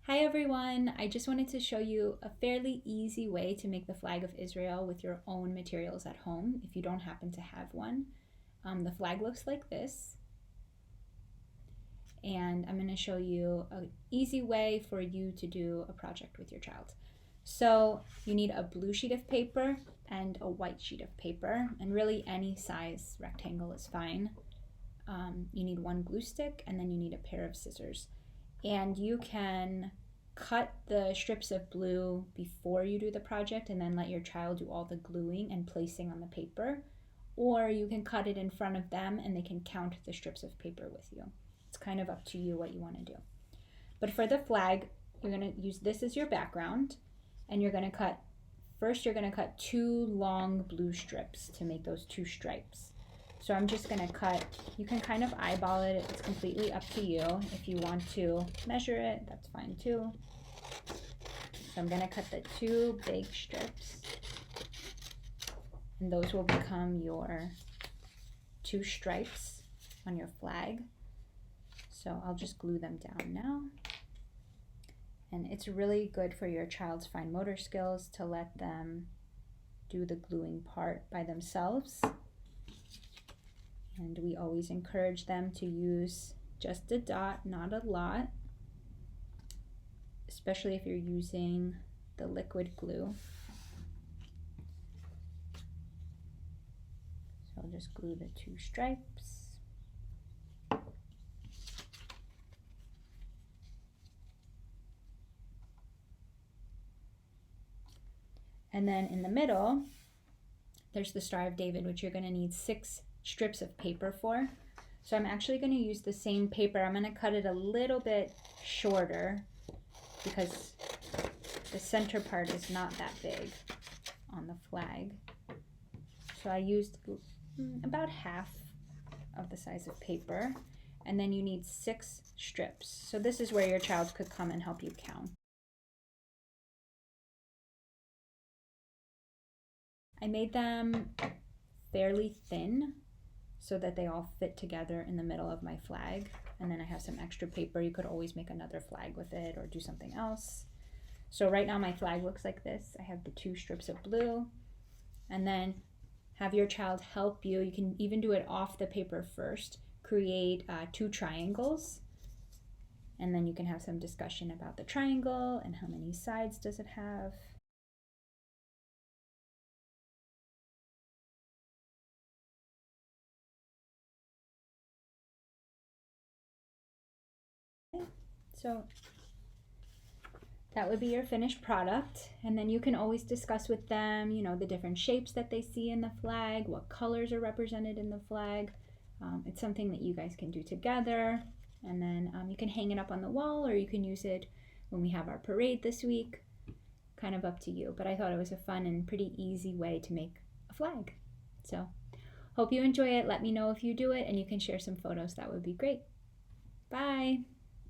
Hi everyone! I just wanted to show you a fairly easy way to make the flag of Israel with your own materials at home if you don't happen to have one. The flag looks like this, and I'm going to show you an easy way for you to do a project with your child. So you need a blue sheet of paper and a white sheet of paper, and really any size rectangle is fine. You need one glue stick, and then you need a pair of scissors. And you can cut the strips of blue before you do the project and then let your child do all the gluing and placing on the paper, or you can cut it in front of them and they can count the strips of paper with you. It's kind of up to you what you want to do. But for the flag, you're going to use this as your background, and you're going to cut, first you're going to cut two long blue strips to make those two stripes. So I'm just going to cut, you can kind of eyeball it, it's completely up to you. If you want to measure it, that's fine too. So I'm going to cut the two big strips, and those will become your two stripes on your flag. So I'll just glue them down now. And it's really good for your child's fine motor skills to let them do the gluing part by themselves. And we always encourage them to use just a dot, not a lot, especially if you're using the liquid glue. So I'll just glue the two stripes. And then in the middle, there's the Star of David, which you're going to need 6 strips of paper for. So I'm actually going to use the same paper. I'm going to cut it a little bit shorter because the center part is not that big on the flag. So I used about half of the size of paper, and then you need 6 strips. So this is where your child could come and help you count. I made them fairly thin so that they all fit together in the middle of my flag. And then I have some extra paper. You could always make another flag with it or do something else. So right now my flag looks like this. I have the 2 strips of blue, and then have your child help you. You can even do it off the paper first. Create 2 triangles, and then you can have some discussion about the triangle and how many sides does it have. So that would be your finished product, and then you can always discuss with them, the different shapes that they see in the flag, what colors are represented in the flag. It's something that you guys can do together, and then you can hang it up on the wall, or you can use it when we have our parade this week. Kind of up to you, but I thought it was a fun and pretty easy way to make a flag. So hope you enjoy it. Let me know if you do it, and you can share some photos. That would be great. Bye.